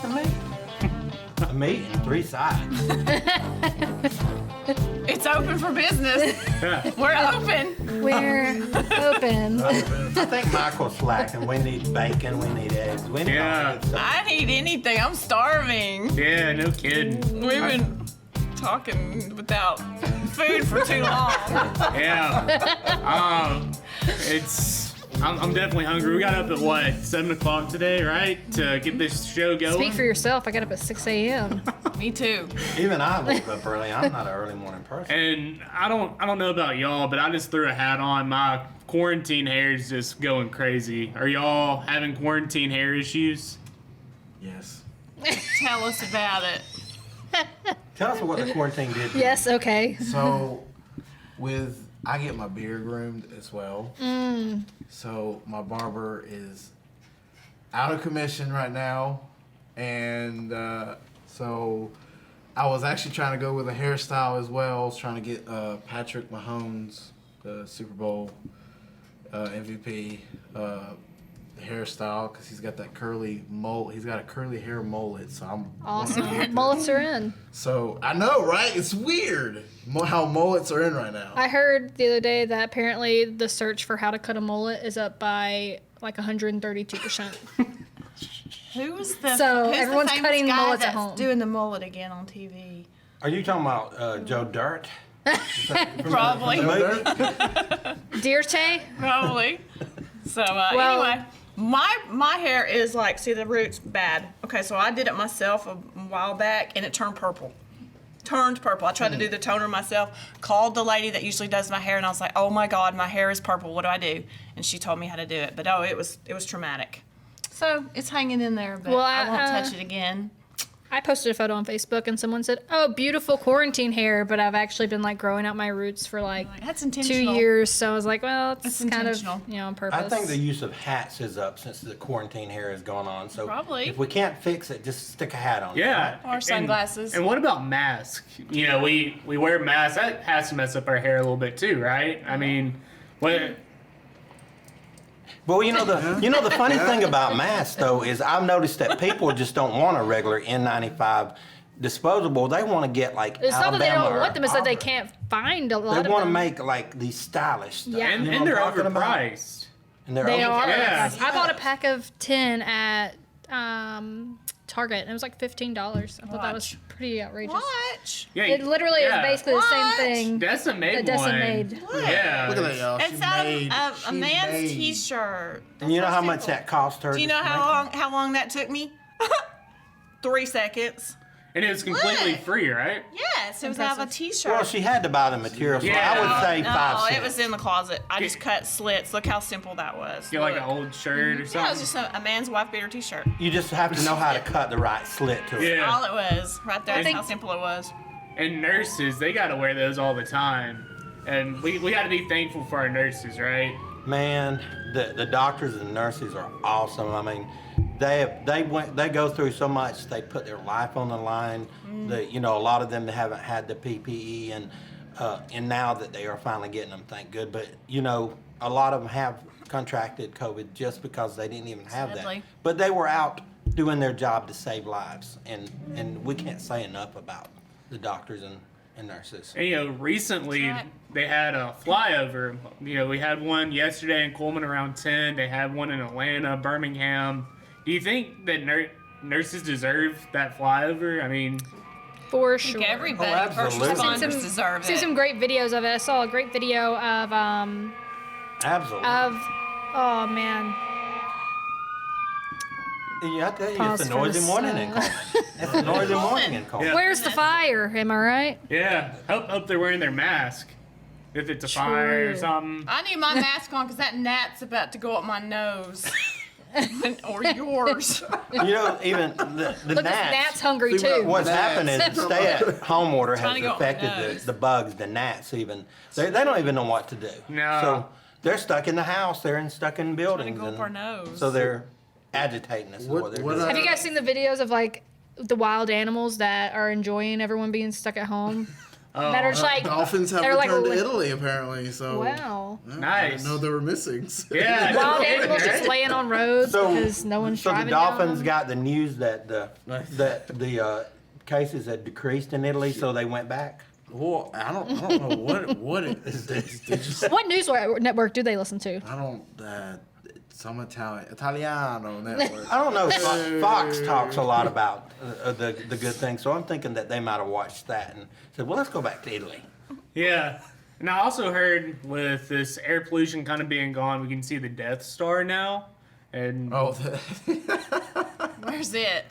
to me? A meat and 3 sides. It's open for business. We're open. We're open. I think Michael's slacking. We need bacon. We need eggs. We need all that stuff. I need anything. I'm starving. Yeah, no kidding. We've been talking without food for too long. Yeah. I'm definitely hungry. We got up at what, 7 o'clock today, right? To get this show going. Speak for yourself. I got up at 6 a.m. Me too. Even I woke up early. I'm not an early morning person. And I don't know about y'all, but I just threw a hat on. My quarantine hair is just going crazy. Are y'all having quarantine hair issues? Yes. Tell us about it. Tell us what the quarantine did. Yes, okay. So, I get my beard groomed as well. So my barber is out of commission right now, and so I was actually trying to go with a hairstyle as well. I was trying to get Patrick Mahomes, the Super Bowl MVP, hairstyle because he's got that curly mullet. He's got a curly hair mullet, so I'm Awesome. Mullets are in. So I know, right? It's weird how mullets are in right now. I heard the other day that apparently the search for how to cut a mullet is up by like 132%. Who's the everyone's famous cutting guy mullets at that's home. doing the mullet again on TV? Are you talking about Joe Dirt? Probably. Dirte? Probably. So Well- anyway, my hair is like, see the roots bad. Okay, so I did it myself a while back, and it turned purple. Turned purple. I tried to do the toner myself. Called the lady that usually does my hair, and I was like, "Oh my God, my hair is purple. What do I do?" And she told me how to do it. But it was traumatic. So it's hanging in there, but Well, I won't touch it again. I posted a photo on Facebook and someone said, "Oh, beautiful quarantine hair," but I've actually been like growing out my roots for like That's 2 intentional. years. So I was like, well, it's That's kind of, intentional. on purpose. I think the use of hats is up since the quarantine hair is going on. So Probably. if we can't fix it, just stick a hat on. Yeah. Or sunglasses. And what about masks? We wear masks. That has to mess up our hair a little bit too, right? I mean, what? Well, the funny thing about masks though is I've noticed that people just don't want a regular N95 disposable. They want to get like It's not that they Alabama don't want them; it's that they Auburn. can't find a lot They of want to them. make like these stylish stuff. Yeah. And, You know and they're what I'm talking about? overpriced. And they're They are. Yeah. I bought a pack of 10 at Target, and it was like $15. I thought that was Watch. pretty outrageous. Watch. Yeah, It literally yeah. is basically the same What? thing Dessa made that Dessa one. made. Yeah. Look at that, y'all. It's out of a man's T-shirt. And you know That's how so much simple. that cost her? Do you know just to make how long that took me? 3 seconds. And it was completely What? free, right? Yes, it was out of a it? T-shirt. Well, she had to buy the material, so Yeah. I would say no, 5 cents. it was in the closet. I just cut slits. Look how simple that was. Get like Look. an old shirt or Yeah, it was something. just a man's wife beater T-shirt. You just have to know how to cut the right slit to it. Yeah. All it was, right there. That's think- how simple it was. And nurses, they got to wear those all the time. And we got to be thankful for our nurses, right? Man, the doctors and nurses are awesome. I mean, they go through so much. They put their life on the line. A lot of them haven't had the PPE, and now that they are finally getting them, thank good. But a lot of them have contracted COVID just because they didn't even have Sadly. that. But they were out doing their job to save lives, and we can't say enough about the doctors and nurses. And, recently That's right. they had a flyover. We had one yesterday in Cullman around 10. They had one in Atlanta, Birmingham. Do you think that nurses deserve that flyover? I mean, For I sure. think everybody, first absolutely. responders deserve seen it. some great videos of it. I saw a great video of Absolutely. oh man, Yeah, I tell you, Pause it's a for noisy the morning in sun. Coleman. It's a noisy morning in Coleman. Yeah. where's the fire? Am I right? yeah. Hope they're wearing their mask. If it's a fire or True. something. I need my mask on because that gnat's about to go up my nose. Or yours. Even the Look, gnats. Nat's hungry too. What's happened is the stay-at-home order Trying has to go up my affected nose. the bugs, the gnats even. They don't even know what to do. No. So they're stuck in the house. They're stuck in buildings. go up our nose. So they're agitating us. What- What they're what doing. Have you guys seen the videos of like the wild animals that are enjoying everyone being stuck at home? that are just like Dolphins have they're like returned to li- Italy apparently. So wow. yeah, I Nice. didn't know they were missing. Yeah. Wild no kidding, animals just right? laying on roads because no one's so the driving Dolphins down. got the news that the cases had decreased in Italy, so they went back. Well, I don't know what it is. They just What news network do they listen to? I don't. Some Italiano network. I don't know. Fox talks a lot about the good things, so I'm thinking that they might have watched that and said, "Well, let's go back to Italy." Yeah. And I also heard with this air pollution kind of being gone, we can see the Death Star now. And Oh, Where's it?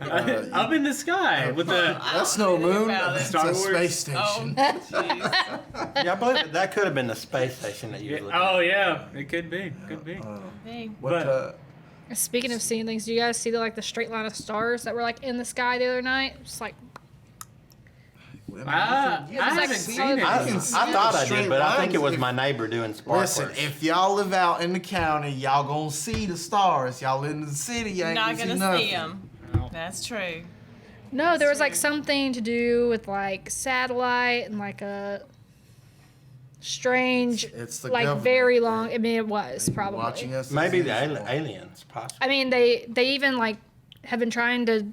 up in the sky with the. that's no moon. about it. That's Star a Wars. space Oh, station. jeez. Yeah, I believe that could have been the space station that you were looking Oh, yeah. It could be. Could be. Dang. What? But- Speaking of seeing things, do you guys see the straight line of stars that were like in the sky the other night? Just like I haven't like seen it. I can see thought the I straight did, but I think it lines was if- my neighbor doing sparklers. Listen, if y'all live out in the county, y'all gonna see the stars. Y'all live in the city, you ain't Not gonna gonna nothing. see them. That's true. no, there was like true. something to do with like satellite and like a strange, It's the like government. very long. I mean, it was probably Watching us. Maybe as the usual. aliens, possibly. I mean, they even like have been trying to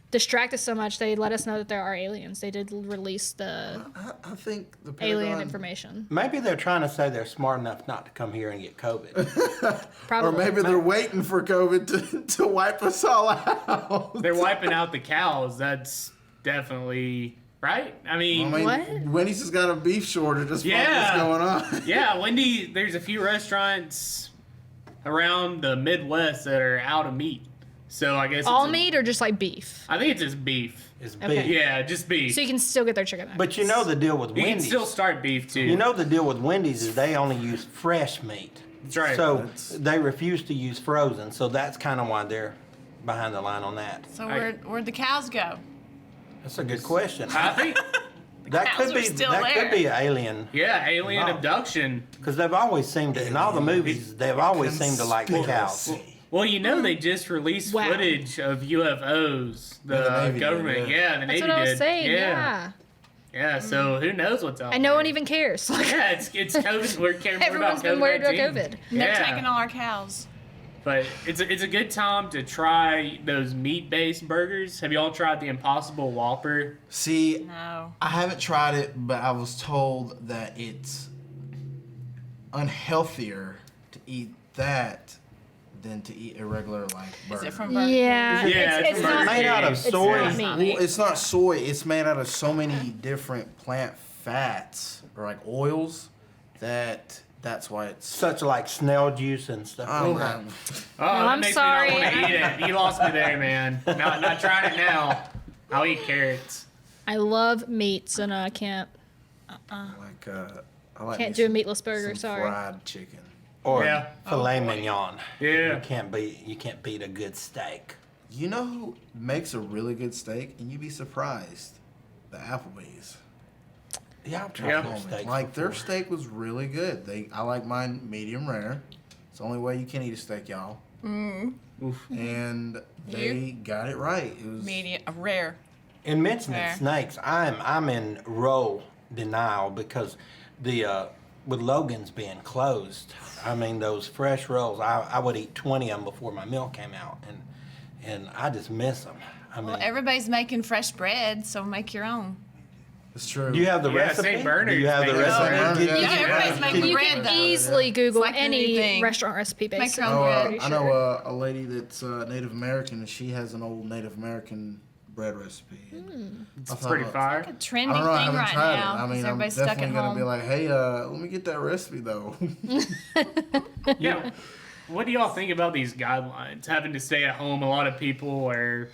distract us so much. They let us know that there are aliens. They did release the I think the alien Pentagon- information. Maybe they're trying to say they're smart enough not to come here and get COVID. Probably. Or maybe they're waiting for COVID to wipe us all out. They're wiping out the cows. That's definitely right. I mean, What? Wendy's has got a beef shortage. That's Yeah. what's going on. yeah, Wendy, there's a few restaurants around the Midwest that are out of meat. So I guess all it's meat or just like beef? I think it's just beef. It's Okay. big. Yeah, just beef. So you can still get their chicken nuggets. But you know the deal with You can Wendy's. still start beef too. You know the deal with Wendy's is they only use fresh meat. That's right. So they refuse to use frozen. So that's kind of why they're behind the line on that. So where'd the cows go? That's a good question. I think, That cows could are be still that there. could be an alien yeah, alien Wow. abduction. because they've always seemed to in all the movies they've always seemed to like the cows. Conspiracy. Well, you know they just released Wow. footage of UFOs. The, Yeah, the Navy did, government, yeah. the That's Navy what I was did. saying. Yeah. Yeah, so who knows what's out And no there. one even cares. Like, Yeah, it's COVID. We're caring more everyone's about been worried about COVID-19. COVID. They're Yeah. taking all our cows. But it's a good time to try those meat-based burgers. Have y'all tried the Impossible Whopper? See, No. I haven't tried it, but I was told that it's unhealthier to eat that than to eat a regular like burger. Is it from Burger Yeah, Yeah, it's it's not made out of it's soy. not King? meat. Well, it's not soy. It's made out of so many different plant fats or like oils that's why it's. Such like snail juice and stuff. Oh, like that. man. Oh, that I'm makes sorry. me not want to eat it. You lost me there, man. Not trying it now. I'll eat carrots. I love meat, so no, I can't Like I like can't me do a some- meatless burger. some Sorry. fried chicken. Or Yeah. filet Oh, boy. mignon. Yeah. You can't beat a good steak. You know who makes a really good steak, and you'd be surprised. The Applebee's. Yeah, I've tried Yeah. their steaks Like their before. steak was really good. I like mine medium rare. It's the only way you can eat a steak, y'all. Oof. And they got it right. It was Medium, rare. In mentioning Fair. snakes, I'm in roll denial because with Logan's being closed, I mean those fresh rolls, I would eat 20 of them before my meal came out, and I just miss them. I mean, Well, everybody's making fresh bread, so make your own. It's true. do you have the Yeah, recipe? St. Bernard's Do you have the makes recipe? Bernard's, Did yeah. you- Yeah, everybody's making You bread can though. easily Google like any anything. restaurant recipe Make based your on own bread. pretty I sure. know a lady that's Native American, and she has an old Native American bread recipe. It's pretty fire. A I trendy don't know. I thing haven't right tried now. it. I mean, 'cause I'm everybody's stuck at definitely gonna home. be like, hey, let me get that recipe though. Yeah. What do y'all think about these guidelines? Having to stay at home, a lot of people are,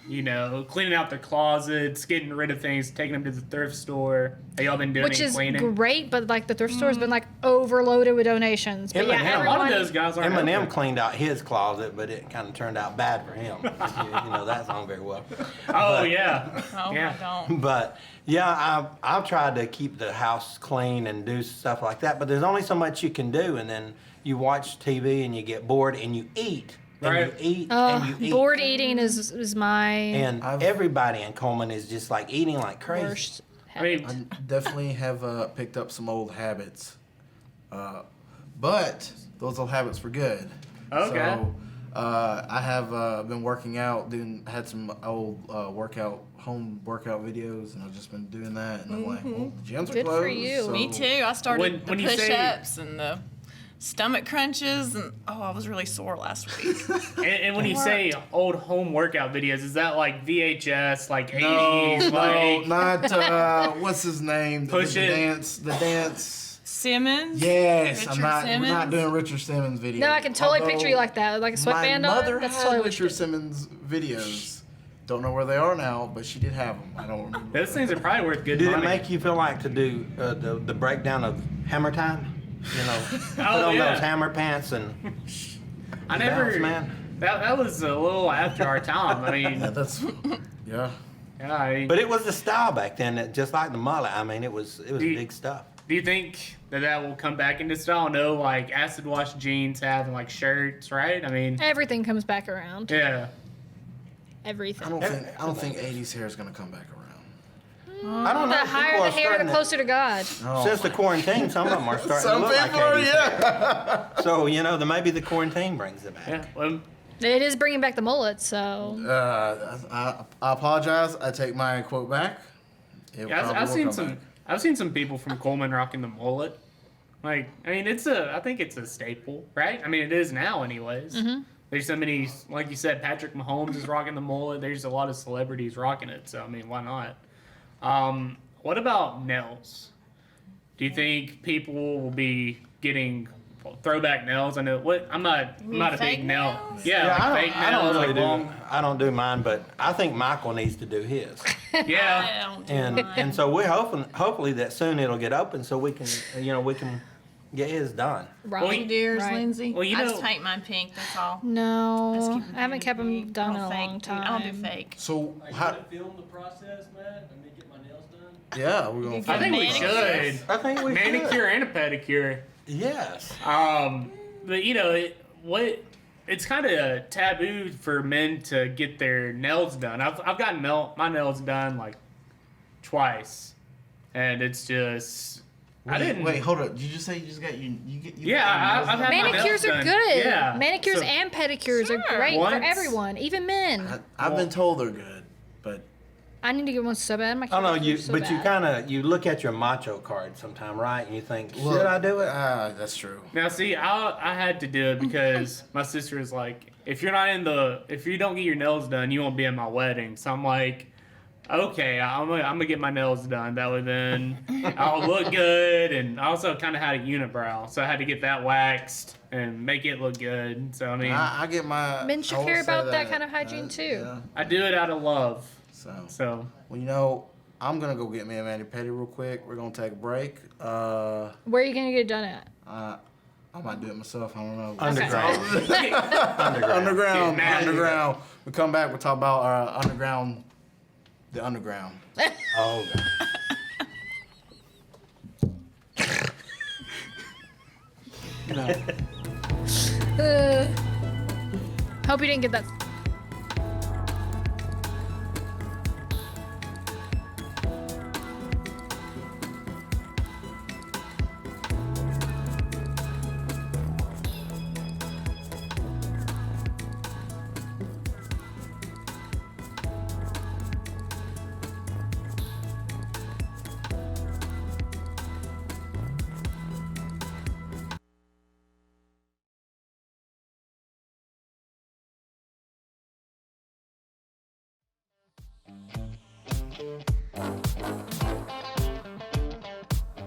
cleaning out their closets, getting rid of things, taking them to the thrift store. Have y'all been doing Which any is cleaning? great, but like the thrift store's been like overloaded with donations. But yeah, Eminem, A lot of everyone, those guys aren't Eminem open. cleaned out his closet, but it kind of turned out bad for him. That's not very well. Oh, yeah. Oh, Yeah. I don't. But yeah, I've tried to keep the house clean and do stuff like that. But there's only so much you can do, and then you watch TV and you get bored and you eat and Right. you eat and you eat. board eating is my And everybody in Cullman is just like eating like crazy. worst mean, I definitely have picked up some old habits, but those old habits were good. Okay. So I have been working out, had some old home workout videos, and I've just been doing that. And I'm like, well, the gyms are Good for closed. you. So Me too. I started When the you say- push-ups and the stomach crunches, and I was really sore last week. and when you say old home workout videos, is that like VHS, like No, 80s, like not what's his name? Push the It. dance. Simmons. Yes, Richard we're not Simmons? doing Richard Simmons videos. No, I can totally Although picture you like that, like a My sweatband mother on. That's had totally what Richard Simmons videos. Don't know where they are now, but she did have them. I don't remember. those things are probably worth good Did money. it make you feel like to do the breakdown of Hammer Time? You know, put on yeah. those hammer pants and I the never. bounce, man. That was a little after our time. I mean, Yeah, that's yeah. yeah. I mean, But it was the style back then, just like the mullet. I mean, it was big stuff. do you think that will come back into style? No, like acid wash jeans having like shirts, right? I mean, Everything comes back around. yeah. Everything. I don't think 80s hair is gonna come back around. I don't know. The higher people the are hair, starting the to- closer to God. Oh, Since the quarantine, some of them are starting to look like 80s. yeah. So, maybe the quarantine brings it back. Yeah. Well, It is bringing back the mullet, so I apologize. I take my quote back. It yeah, probably I've will seen come some. back. I've seen some people from Cullman rocking the mullet. Like, I mean, I think it's a staple, right? I mean, it is now, anyways. There's so many, like you said, Patrick Mahomes is rocking the mullet. There's a lot of celebrities rocking it, so I mean, why not? What about nails? Do you think people will be getting throwback nails? I know I'm not a big fake nail. nails? Yeah, like fake I don't nails, really like do. long. I don't do mine, but I think Michael needs to do his. Yeah. I don't do And mine. and so we're hopefully that soon it'll get open so we can get his done. right. Yours, right. Lindsay? Well, you I know- just paint mine pink. That's all. No, Just keep I haven't kept them pink. done I in a don't long fake, dude. time. I don't do fake. So Are you how? gonna film the process, Matt, and then get my nails done? Yeah, we're gonna. I think we Manicures? should. I think we Manicure and a pedicure. Yes. But it's kind of taboo for men to get their nails done. I've gotten my nails done like twice, and it's just I didn't. Wait, hold up. Did you just say you just got you get you? Yeah, I've had my Manicures nails are done. good. Yeah, Manicures So- and pedicures are Sure. great for Once- everyone, even men. I've been told they're good, but I need to get one so bad. My I don't know, pedicures so you bad. kind of look at your macho card sometime, right? And you think, should I do it? That's true. Now, see, I had to do it because my sister is like, if you don't get your nails done, you won't be at my wedding. So I'm like, okay, I'm gonna get my nails done. That way, then I'll look good. And I also kind of had a unibrow, so I had to get that waxed and make it look good. So I mean, I get my. Men should I will care say about that kind of hygiene, too. Yeah. I do it out of love. So, So well, I'm gonna go get me a mani pedi real quick. We're gonna take a break. Where are you gonna get it done at? I might do it myself. I don't know. Underground. Underground. Underground. Get mad. Underground. We come back. We'll talk about underground. The underground. Oh, God. Hope you didn't get that.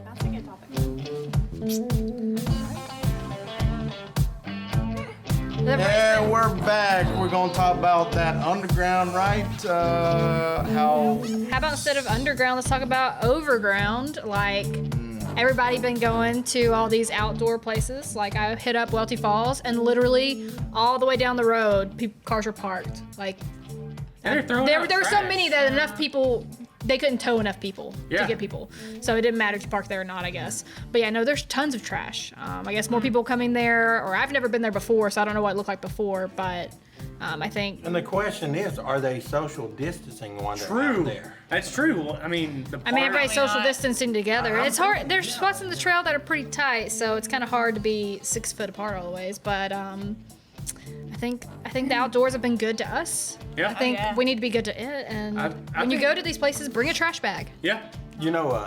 That's a good topic. And we're back. We're gonna talk about that underground, right? How? How about instead of underground, let's talk about overground? Like, everybody been going to all these outdoor places. Like, I hit up Welty Falls, and literally all the way down the road, cars were parked. Like, they're throwing there out were so trash. many that enough people, they couldn't tow enough people Yeah. to get people. So it didn't matter if you parked there or not, I guess. But yeah, no, there's tons of trash. I guess more people coming there, or I've never been there before, so I don't know what it looked like before, but I think. And the question is, are they social distancing when they're True. out there? That's true. Well, I mean, the I mean, park- everybody's Probably social not. distancing together. It's hard. There's spots in the trail that are pretty tight, so it's kind of hard to be 6 foot apart all the ways. But I think the outdoors have been good to us. Yeah. I think yeah. we need to be good to it. And I when you think- go to these places, bring a trash bag. Yeah. You know,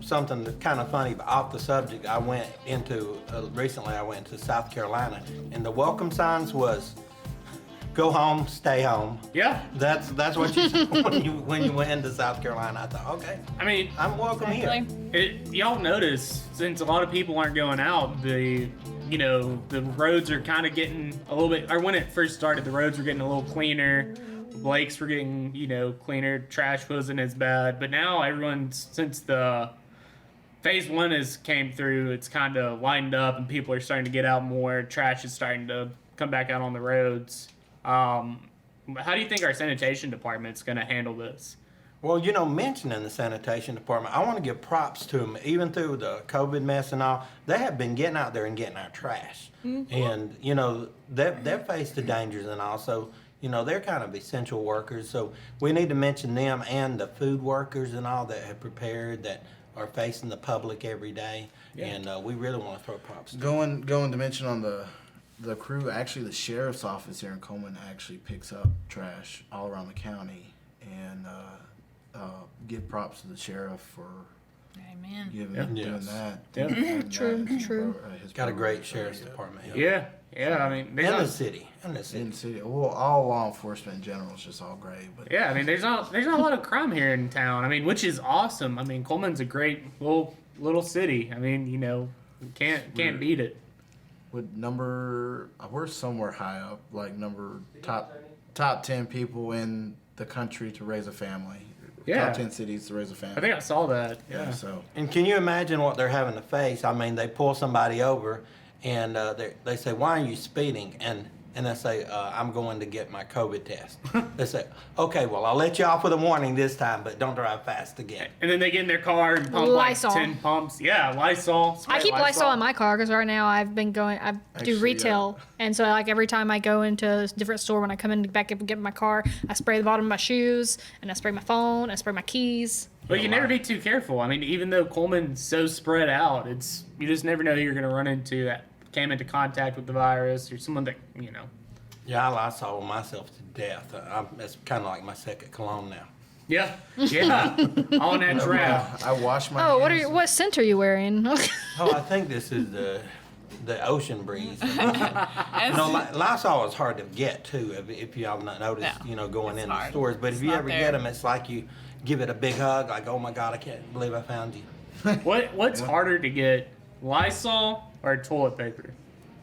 something that's kind of funny, but off the subject, I went into, recently I went to South Carolina, and the welcome signs was, go home, stay home. Yeah. That's what you said when you went into South Carolina. I thought, okay, I mean, I'm welcome here. Exactly. y'all notice since a lot of people aren't going out, the roads are kind of getting a little bit. Or when it first started, the roads were getting a little cleaner. Lakes were getting cleaner. Trash wasn't as bad. But now everyone's, since the phase 1 has came through, it's kind of lined up and people are starting to get out more. Trash is starting to come back out on the roads. How do you think our sanitation department's going to handle this? Well, mentioning the sanitation department, I want to give props to them. Even through the COVID mess and all, they have been getting out there and getting our trash. And, they've faced the dangers and also, they're kind of essential workers. So we need to mention them and the food workers and all that have prepared, that are facing the public every day. Yeah. And we really want to throw props to them. Going to mention on the crew, actually the sheriff's office here in Cullman actually picks up trash all around the county, and give props to the sheriff for Amen. doing Yes. that. Yeah. And, True, his true. his Got a program great is sheriff's really good. department. Yeah. I mean, there's In not, the city. In the city. In the city, well, all law enforcement in general is just all great, but yeah. I mean, there's not a lot of crime here in town. I mean, which is awesome. I mean, Coleman's a great little city. I mean, can't beat it. we're somewhere high up, like top 10 people in the country to raise a family. Yeah. Top 10 cities to raise a family. I think I saw that. yeah. Yeah. So And can you imagine what they're having to face? I mean, they pull somebody over, and they say, "Why are you speeding?" And I say, "I'm going to get my COVID test." They say, "Okay, well, I'll let you off with a warning this time, but don't drive fast again." And then they get in their car and pump Lysol. like 10 pumps. Yeah, Lysol. I spray keep Lysol in my car because right now I do Actually, retail, and so like every time I go into a different store, when I come in back up and get in my car, I spray the bottom of my shoes, and I spray my phone, I spray my keys. But you can never be too careful. I mean, even though Coleman's so spread out, you just never know who you're going to run into that came into contact with the virus or someone that. Yeah, I Lysol myself to death. It's kind of like my second cologne now. Yeah, all natural. I wash my Oh, hands. what scent are you wearing? Oh, I think this is the ocean breeze. Lysol is hard to get too. If y'all not noticed, Yeah, going it's into hard. stores. But if It's you not ever there. get them, it's like you give it a big hug, like, "Oh my God, I can't believe I found you." What's harder to get, Lysol or toilet paper?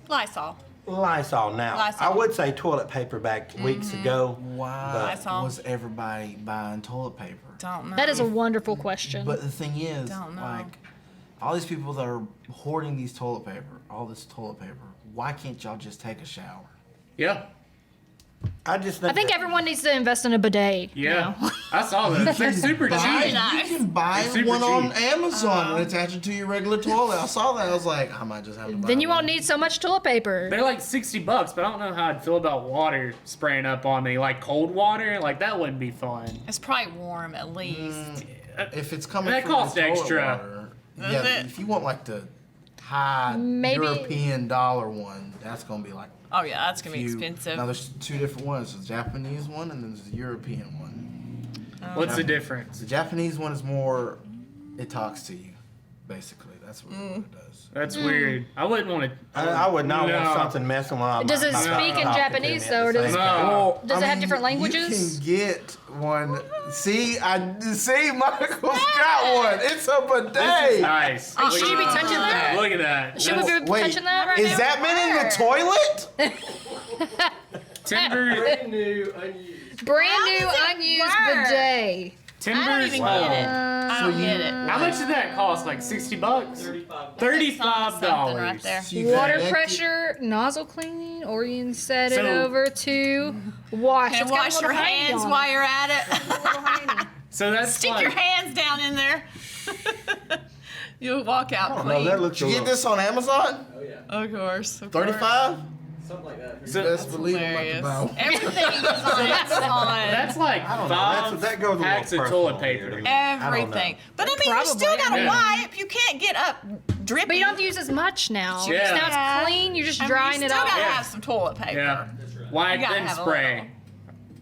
Lysol. Lysol now. Lysol. I would say toilet paper back weeks ago. Why Lysol. was everybody buying toilet paper? Don't know. That is a wonderful question. But the thing is, Don't know. like, all these people that are hoarding these toilet paper, all this toilet paper, why can't y'all just take a shower? Yeah, I just I think that- everyone needs to invest in a bidet. yeah. I saw that. They're super cheap. nice. You can buy It's super one on cheap. Amazon and attach it to your regular toilet. I saw that. I was like, I might just have to buy Then you one. won't need so much toilet paper. They're like $60, but I don't know how I'd feel about water spraying up on me. Like cold water, like that wouldn't be fun. It's probably warm at least. If it's coming That from costs the toilet extra. water, Does yeah, it? if you want like the high Maybe- European dollar one, that's gonna be like Oh yeah, that's gonna be few- expensive. Now there's two different ones. There's the Japanese one and then there's the European one. What's the difference? The Japanese one is more, it talks to you, basically. That's what it does. That's weird. I wouldn't want to. I would not No. want something messing with. Does it my speak in talking to Japanese, me at though, the or does same it- time. Well, Does it have different languages? You can get one. See, Michael's got one. It's a bidet. Nice. Hey, should you be touching that? Look at that. Should we That's be Wait, touching that right is now? that been in the toilet? timber. Brand new, unused. Brand How new does it unused work? bidet. I don't Timbers. even get it. I don't get it. How much did that cost? Like $60? $35. Something right there. So you Water connect it- pressure, nozzle cleaning, or you can set it So- over to wash. And It's got a wash little your handy hands on while it. you're at it. So that's Stick like, your hands down in there. You'll walk out I don't clean. know. That looks Did a you little. get this on Amazon? Oh yeah. Of course. 35? Something like that. So Best believe I'm Hilarious. about to bow. Everything is on Amazon. that's like I don't know. 5 That goes a little packs of personal toilet here paper. to me. I don't know. Everything. But I mean, you still Probably. gotta Yeah. wipe. You can't get up dripping. But you don't have to use as much now. Yeah. Now Yeah. it's clean. You're just I mean, drying you it still off. gotta Yeah. have some toilet paper. Yeah. Wipe gotta then have a spray.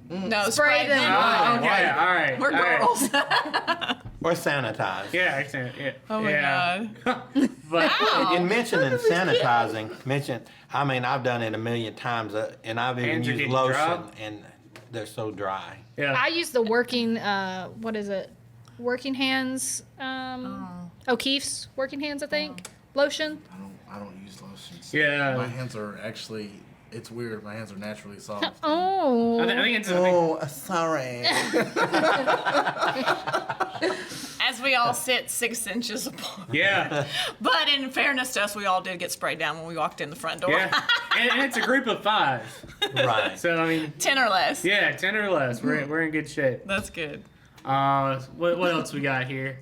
No, Spray spray them. them. Oh, okay. All right. We're all right. girls. Or sanitize. Yeah, I can. Yeah. Oh my yeah. God. But Ow. And mentioning sanitizing, I mean, I've done it a million times, and I've even Hands are used getting lotion, dry? and they're so dry. yeah. I use the working, what is it? Working hands, O'Keefe's working hands, I think. Lotion. I don't use lotions. Yeah. My hands are actually. It's weird. My hands are naturally soft. Oh. I think it's. I think, sorry. As we all sit 6 inches apart. yeah. But in fairness to us, we all did get sprayed down when we walked in the front door. Yeah. And it's a group of 5. Right. So I mean, 10 or less. yeah, 10 or less. We're in good shape. That's good. What else we got here?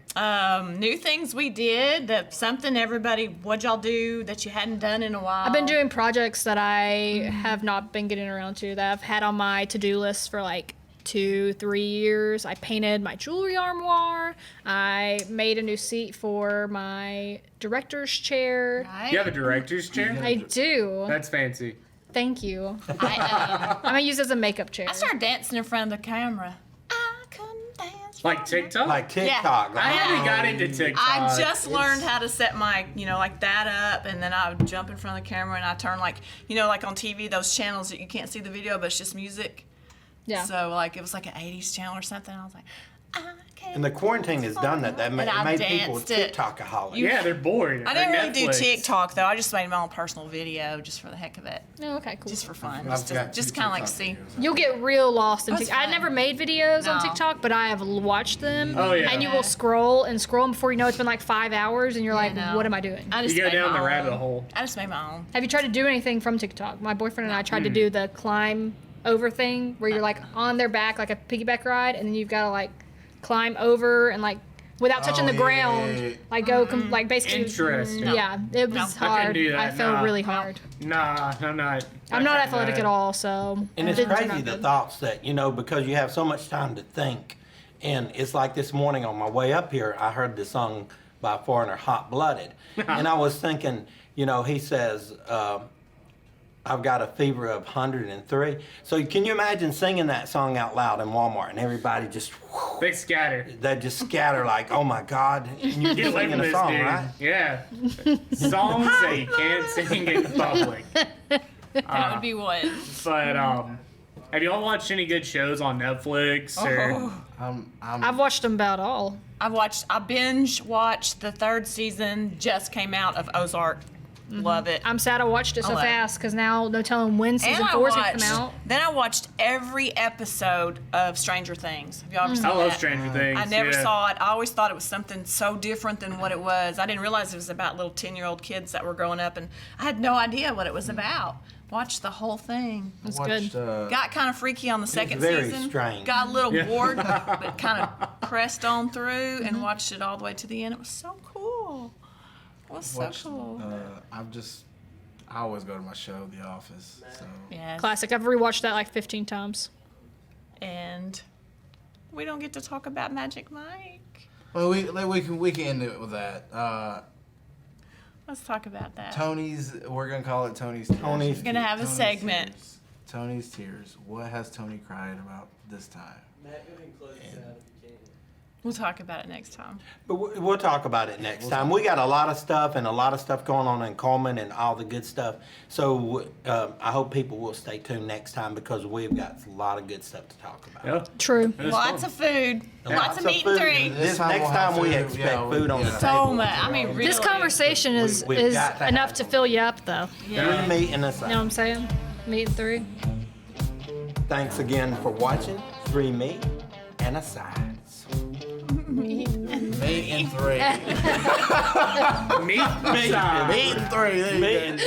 New things we did. Something everybody, what'd y'all do that you hadn't done in a while? I've been doing projects that I have not been getting around to that I've had on my to-do list for like 2-3 years. I painted my jewelry armoire. I made a new seat for my director's chair. Right? You have a director's chair? I do. That's fancy. Thank you. I I'm gonna use it as a makeup chair. started dancing in front of the camera. I couldn't dance. Like TikTok? Like TikTok. I haven't got into TikTok. I just learned how to set my, like that up, and then I would jump in front of the camera and I turn like on TV, those channels that you can't see the video, but it's just music. Yeah. So like it was like an 80s channel or something. I was like, I can't. And the quarantine has done that. That And I made people danced it. TikTokaholics. Yeah, they're bored. I They're didn't really do Netflix. TikTok though. I just made my own personal video just for the heck of it, Oh, okay, cool. just for fun, I've got just two kind of like TikTok see. videos. You'll get real lost in That's TikTok. I fine. never made videos on No. TikTok, but I have watched them. Oh, yeah. And you will scroll and scroll, and before you know it's been like 5 hours, and you're like, no. what am I doing? I just You go made down my the own. rabbit hole. I just made my own. Have you tried to do anything from TikTok? My boyfriend and I tried to do the climb over thing where you're like on their back, like a piggyback ride, and then you've got to like climb over and like without touching the yeah, ground, yeah, yeah. like go like basically. Interesting. Yeah, it was No. I hard. couldn't do that, I felt no. really hard. Nah, I'm not. I'm not I athletic couldn't at do all, so. And it it's didn't turn crazy out the good. thoughts that, because you have so much time to think. And it's like this morning on my way up here, I heard the song by Foreigner, Hot Blooded. And I was thinking, he says, I've got a fever of 103. So can you imagine singing that song out loud in Walmart and everybody just, They scatter. they just scatter like, oh my God. And you're Get just away singing from a this song, dude. right? Yeah. Songs that you can't sing in public. That would be one. But have y'all watched any good shows on Netflix or? Oh. I've watched them about all. I binge watched the 3rd season, just came out of Ozark. Love it. I'm sad I watched it so love it. fast because now no telling when season 4 is gonna come out. Then I watched every episode of Stranger Things. Have y'all ever seen I love that? Stranger Things. I never yeah. saw it. I always thought it was something so different than what it was. I didn't realize it was about little 10-year-old kids that were growing up, and I had no idea what it was about. Watched the whole thing. It's Watched, good. Got kind of freaky on the second very season. strange. Got a little Yeah. bored, but kind of pressed on through and watched it all the way to the end. It was so cool. It was so watched, cool. I always go to my show, The Office. So Yes. Classic. I've rewatched that like 15 times. And we don't get to talk about Magic Mike. well, we can end it with that. Let's talk about that. Tony's. We're gonna call it Tony's Tears. Tony's- We're gonna have a segment. Tears. Tony's Tears. What has Tony cried about this time? Matt, go ahead and close this out if you can. We'll talk about it next time. But we'll talk about it next time. We got a lot of stuff going on in Cullman and all the good stuff. So I hope people will stay tuned next time because we've got a lot of good stuff to talk about. Yeah. True. It was Lots fun. of food. Lots of meat and food. three. This time next we'll have time we food, expect yeah, food on the yeah. table. So much. I mean, really. This conversation is We've is got to enough have to it. fill you up, though. Yeah. Three meat and a side. You know what I'm saying? Meat and 3. Thanks again for watching. 3 meat and a sides. Meat and 3. Meat. Meat Meat and 3. There you go. and